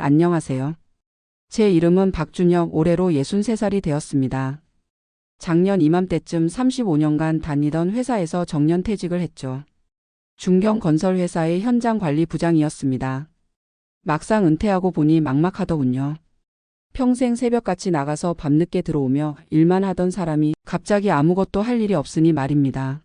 안녕하세요. 제 이름은 박준혁, 올해로 63살이 되었습니다. 작년 이맘때쯤 35년간 다니던 회사에서 정년퇴직을 했죠. 중견건설회사의 현장관리부장이었습니다. 막상 은퇴하고 보니 막막하더군요. 평생 새벽같이 나가서 밤늦게 들어오며 일만 하던 사람이 갑자기 아무것도 할 일이 없으니 말입니다.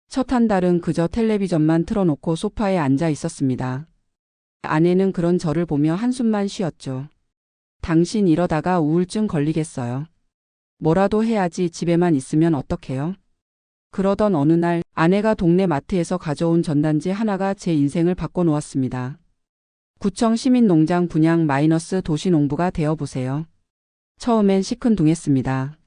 첫 한 달은 그저 텔레비전만 틀어놓고 소파에 앉아 있었습니다. 아내는 그런 저를 보며 한숨만 쉬었죠. 당신 이러다가 우울증 걸리겠어요. 뭐라도 해야지, 집에만 있으면 어떡해요? 그러던 어느 날 아내가 동네 마트에서 가져온 전단지 하나가 제 인생을 바꿔놓았습니다. 구청 시민농장 분양 마이너스 도시농부가 되어보세요. 처음엔 시큰둥했습니다.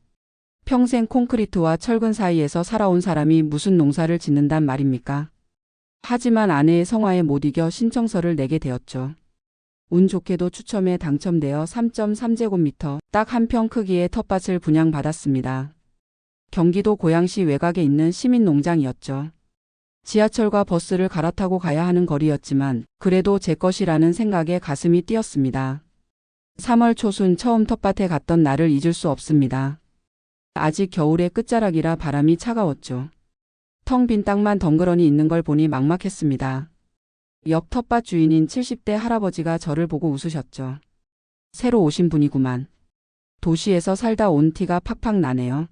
평생 콘크리트와 철근 사이에서 살아온 사람이 무슨 농사를 짓는단 말입니까? 하지만 아내의 성화에 못 이겨 신청서를 내게 되었죠. 운 좋게도 추첨에 당첨되어 3.3제곱미터 딱 한 평 크기의 텃밭을 분양받았습니다. 경기도 고양시 외곽에 있는 시민농장이었죠. 지하철과 버스를 갈아타고 가야 하는 거리였지만 그래도 제 것이라는 생각에 가슴이 뛰었습니다. 3월 초순 처음 텃밭에 갔던 날을 잊을 수 없습니다. 아직 겨울의 끝자락이라 바람이 차가웠죠. 텅 빈 땅만 덩그러니 있는 걸 보니 막막했습니다. 옆 텃밭 주인인 70대 할아버지가 저를 보고 웃으셨죠. 새로 오신 분이구만. 도시에서 살다 온 티가 팍팍 나네요.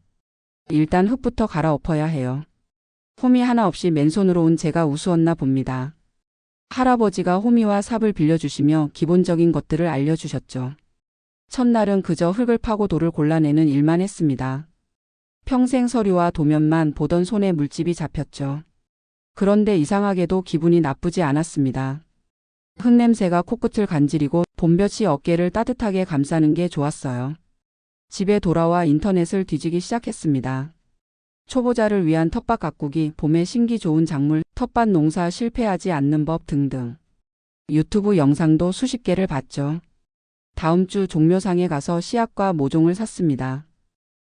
일단 흙부터 갈아엎어야 해요. 호미 하나 없이 맨손으로 온 제가 우스웠나 봅니다. 할아버지가 호미와 삽을 빌려주시며 기본적인 것들을 알려주셨죠. 첫날은 그저 흙을 파고 돌을 골라내는 일만 했습니다. 평생 서류와 도면만 보던 손에 물집이 잡혔죠. 그런데 이상하게도 기분이 나쁘지 않았습니다. 흙냄새가 코끝을 간지리고 봄볕이 어깨를 따뜻하게 감싸는 게 좋았어요. 집에 돌아와 인터넷을 뒤지기 시작했습니다. 초보자를 위한 텃밭 가꾸기, 봄에 심기 좋은 작물, 텃밭 농사 실패하지 않는 법 등등. 유튜브 영상도 수십 개를 봤죠. 다음 주 종묘상에 가서 씨앗과 모종을 샀습니다.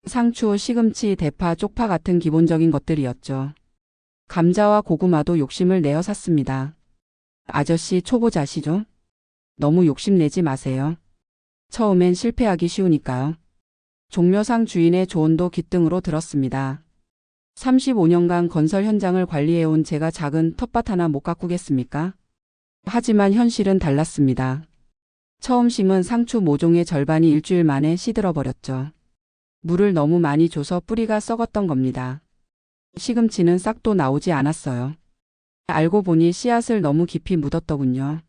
상추, 시금치, 대파, 쪽파 같은 기본적인 것들이었죠. 감자와 고구마도 욕심을 내어 샀습니다. 아저씨 초보자시죠? 너무 욕심내지 마세요. 처음엔 실패하기 쉬우니까요. 종묘상 주인의 조언도 귓등으로 들었습니다. 35년간 건설 현장을 관리해온 제가 작은 텃밭 하나 못 가꾸겠습니까? 하지만 현실은 달랐습니다. 처음 심은 상추 모종의 절반이 일주일 만에 시들어버렸죠. 물을 너무 많이 줘서 뿌리가 썩었던 겁니다. 시금치는 싹도 나오지 않았어요. 알고 보니 씨앗을 너무 깊이 묻었더군요.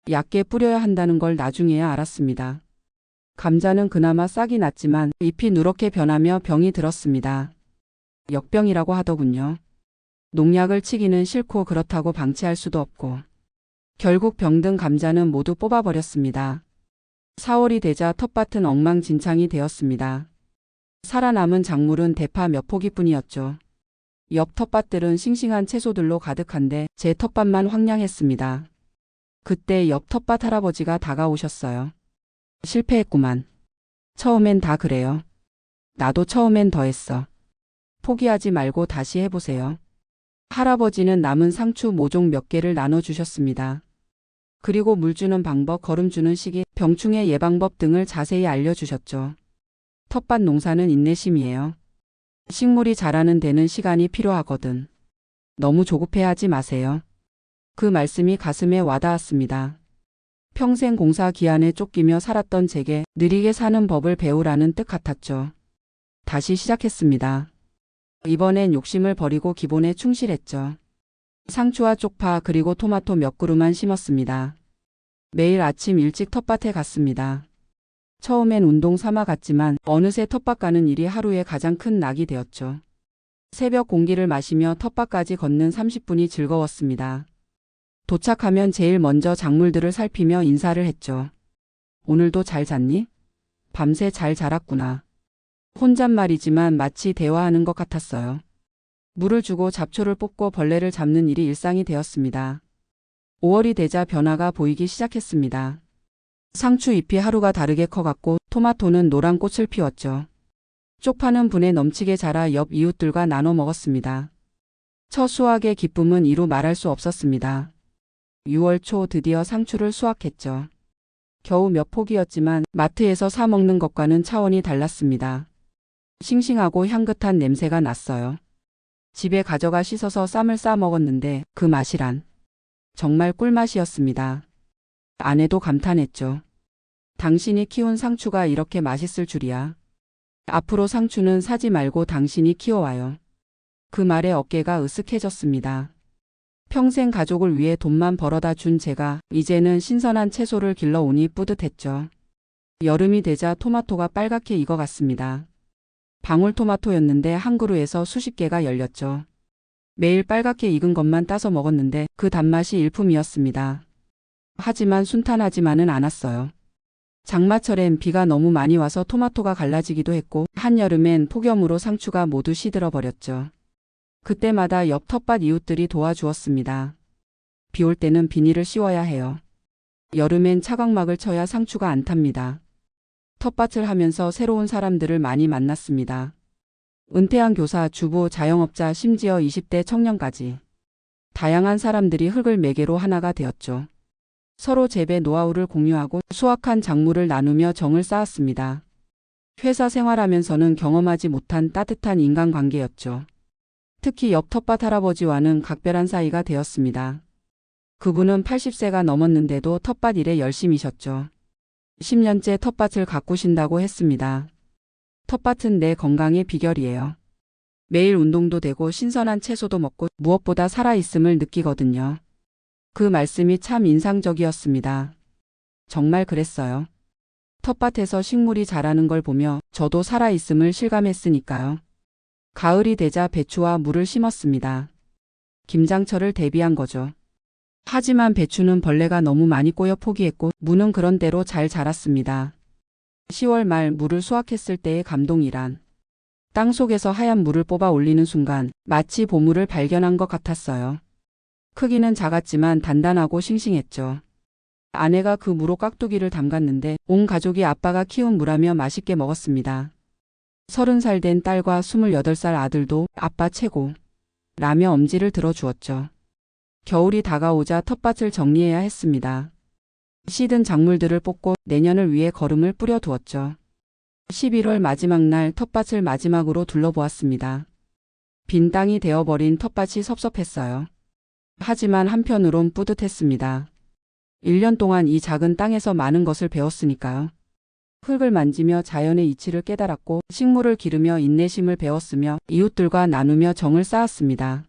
얕게 뿌려야 한다는 걸 나중에야 알았습니다. 감자는 그나마 싹이 났지만 잎이 누렇게 변하며 병이 들었습니다. 역병이라고 하더군요. 농약을 치기는 싫고 그렇다고 방치할 수도 없고. 결국 병든 감자는 모두 뽑아버렸습니다. 4월이 되자 텃밭은 엉망진창이 되었습니다. 살아남은 작물은 대파 몇 포기뿐이었죠. 옆 텃밭들은 싱싱한 채소들로 가득한데 제 텃밭만 황량했습니다. 그때 옆 텃밭 할아버지가 다가오셨어요. 실패했구만. 처음엔 다 그래요. 나도 처음엔 더 했어. 포기하지 말고 다시 해보세요. 할아버지는 남은 상추 모종 몇 개를 나눠주셨습니다. 그리고 물 주는 방법, 거름 주는 시기, 병충해 예방법 등을 자세히 알려주셨죠. 텃밭 농사는 인내심이에요. 식물이 자라는 데는 시간이 필요하거든. 너무 조급해하지 마세요. 그 말씀이 가슴에 와닿았습니다. 평생 공사 기한에 쫓기며 살았던 제게 느리게 사는 법을 배우라는 뜻 같았죠. 다시 시작했습니다. 이번엔 욕심을 버리고 기본에 충실했죠. 상추와 쪽파 그리고 토마토 몇 그루만 심었습니다. 매일 아침 일찍 텃밭에 갔습니다. 처음엔 운동 삼아 갔지만 어느새 텃밭 가는 일이 하루의 가장 큰 낙이 되었죠. 새벽 공기를 마시며 텃밭까지 걷는 30분이 즐거웠습니다. 도착하면 제일 먼저 작물들을 살피며 인사를 했죠. 오늘도 잘 잤니? 밤새 잘 자랐구나. 혼잣말이지만 마치 대화하는 것 같았어요. 물을 주고 잡초를 뽑고 벌레를 잡는 일이 일상이 되었습니다. 5월이 되자 변화가 보이기 시작했습니다. 상추 잎이 하루가 다르게 커갔고 토마토는 노란 꽃을 피웠죠. 쪽파는 분에 넘치게 자라 옆 이웃들과 나눠 먹었습니다. 첫 수확의 기쁨은 이루 말할 수 없었습니다. 6월 초 드디어 상추를 수확했죠. 겨우 몇 포기였지만 마트에서 사 먹는 것과는 차원이 달랐습니다. 싱싱하고 향긋한 냄새가 났어요. 집에 가져가 씻어서 쌈을 싸 먹었는데 그 맛이란 정말 꿀맛이었습니다. 아내도 감탄했죠. 당신이 키운 상추가 이렇게 맛있을 줄이야. 앞으로 상추는 사지 말고 당신이 키워와요. 그 말에 어깨가 으쓱해졌습니다. 평생 가족을 위해 돈만 벌어다 준 제가 이제는 신선한 채소를 길러오니 뿌듯했죠. 여름이 되자 토마토가 빨갛게 익어갔습니다. 방울토마토였는데 한 그루에서 수십 개가 열렸죠. 매일 빨갛게 익은 것만 따서 먹었는데 그 단맛이 일품이었습니다. 하지만 순탄하지만은 않았어요. 장마철엔 비가 너무 많이 와서 토마토가 갈라지기도 했고 한여름엔 폭염으로 상추가 모두 시들어 그때마다 옆 텃밭 이웃들이 도와주었습니다. 비 올 때는 비닐을 씌워야 해요. 여름엔 차광막을 쳐야 상추가 안 탑니다. 텃밭을 하면서 새로운 사람들을 많이 만났습니다. 은퇴한 교사, 주부, 자영업자, 심지어 20대 청년까지. 다양한 사람들이 흙을 매개로 하나가 되었죠. 서로 재배 노하우를 공유하고 수확한 작물을 나누며 정을 쌓았습니다. 회사 생활하면서는 경험하지 못한 따뜻한 인간관계였죠. 특히 옆 텃밭 할아버지와는 각별한 사이가 되었습니다. 그분은 80세가 넘었는데도 텃밭 일에 열심이셨죠. 10년째 텃밭을 가꾸신다고 했습니다. 텃밭은 내 건강의 비결이에요. 매일 운동도 되고 신선한 채소도 먹고 무엇보다 살아있음을 느끼거든요. 그 말씀이 참 인상적이었습니다. 정말 그랬어요. 텃밭에서 식물이 자라는 걸 보며 저도 살아있음을 실감했으니까요. 가을이 되자 배추와 무를 심었습니다. 김장철을 대비한 거죠. 하지만 배추는 벌레가 너무 많이 꼬여 포기했고 무는 그런대로 잘 자랐습니다. 10월 말 무를 수확했을 때의 감동이란 땅 속에서 하얀 무를 뽑아 올리는 순간 마치 보물을 발견한 것 같았어요. 크기는 작았지만 단단하고 싱싱했죠. 아내가 그 무로 깍두기를 담갔는데 온 가족이 아빠가 키운 무라며 맛있게 먹었습니다. 30살 된 딸과 28살 아들도 아빠 최고 라며 엄지를 들어주었죠. 겨울이 다가오자 텃밭을 정리해야 했습니다. 시든 작물들을 뽑고 내년을 위해 거름을 뿌려두었죠. 11월 마지막 날 텃밭을 마지막으로 둘러보았습니다. 빈 땅이 되어버린 텃밭이 섭섭했어요. 하지만 한편으론 뿌듯했습니다. 1년 동안 이 작은 땅에서 많은 것을 배웠으니까요. 흙을 만지며 자연의 이치를 깨달았고 식물을 기르며 인내심을 배웠으며 이웃들과 나누며 정을 쌓았습니다.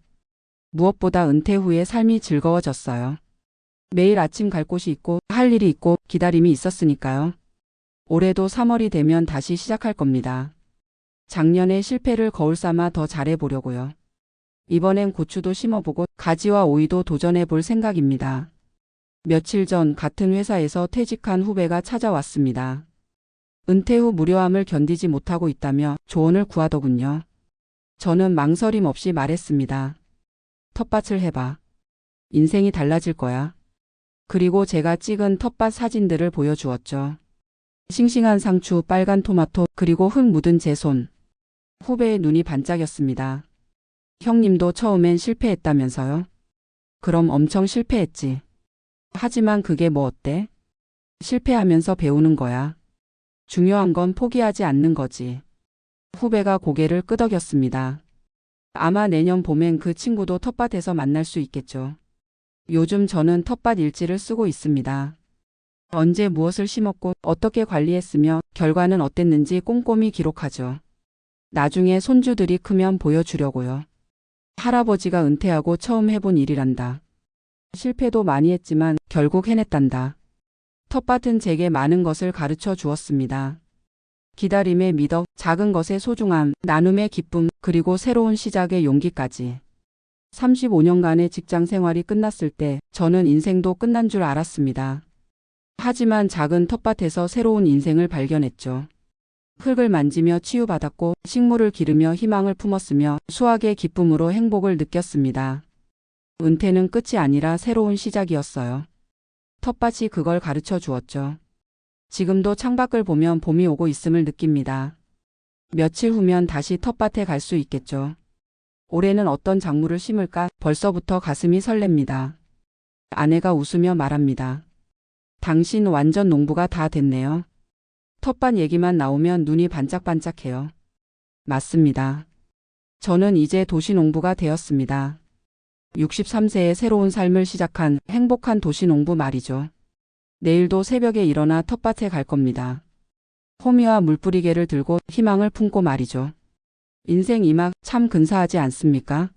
무엇보다 은퇴 후에 삶이 즐거워졌어요. 매일 아침 갈 곳이 있고 할 일이 있고 기다림이 있었으니까요. 올해도 3월이 되면 다시 시작할 겁니다. 작년에 실패를 거울 삼아 더 잘해보려고요. 이번엔 고추도 심어보고 가지와 오이도 도전해볼 생각입니다. 며칠 전 같은 회사에서 퇴직한 후배가 찾아왔습니다. 은퇴 후 무료함을 견디지 못하고 있다며 조언을 구하더군요. 저는 망설임 없이 말했습니다. 텃밭을 해봐. 인생이 달라질 거야. 그리고 제가 찍은 텃밭 사진들을 보여주었죠. 싱싱한 상추, 빨간 토마토, 그리고 흙 묻은 제 손. 후배의 눈이 반짝였습니다. 형님도 처음엔 실패했다면서요? 그럼 엄청 실패했지. 하지만 그게 뭐 어때? 실패하면서 배우는 거야. 중요한 건 포기하지 않는 거지. 후배가 고개를 끄덕였습니다. 아마 내년 봄엔 그 친구도 텃밭에서 만날 수 있겠죠. 요즘 저는 텃밭 일지를 쓰고 있습니다. 언제 무엇을 심었고 어떻게 관리했으며 결과는 어땠는지 꼼꼼히 기록하죠. 나중에 손주들이 크면 보여주려고요. 할아버지가 은퇴하고 처음 해본 일이란다. 실패도 많이 했지만 결국 해냈단다. 텃밭은 제게 많은 것을 가르쳐 주었습니다. 기다림의 미덕, 작은 것의 소중함, 나눔의 기쁨, 그리고 새로운 시작의 용기까지. 35년간의 직장 생활이 끝났을 때 저는 인생도 끝난 줄 알았습니다. 하지만 작은 텃밭에서 새로운 인생을 발견했죠. 흙을 만지며 치유받았고 식물을 기르며 희망을 품었으며 수확의 기쁨으로 행복을 느꼈습니다. 은퇴는 끝이 아니라 새로운 시작이었어요. 텃밭이 그걸 가르쳐 주었죠. 지금도 창밖을 보면 봄이 오고 있음을 느낍니다. 며칠 후면 다시 텃밭에 갈 수 있겠죠. 올해는 어떤 작물을 심을까 벌써부터 가슴이 설렙니다. 아내가 웃으며 말합니다. 당신 완전 농부가 다 됐네요. 텃밭 얘기만 나오면 눈이 반짝반짝해요. 맞습니다. 저는 이제 도시농부가 되었습니다. 63세에 새로운 삶을 시작한 행복한 도시농부 말이죠. 내일도 새벽에 일어나 텃밭에 갈 겁니다. 호미와 물뿌리개를 들고 희망을 품고 말이죠. 인생 이막 참 근사하지 않습니까?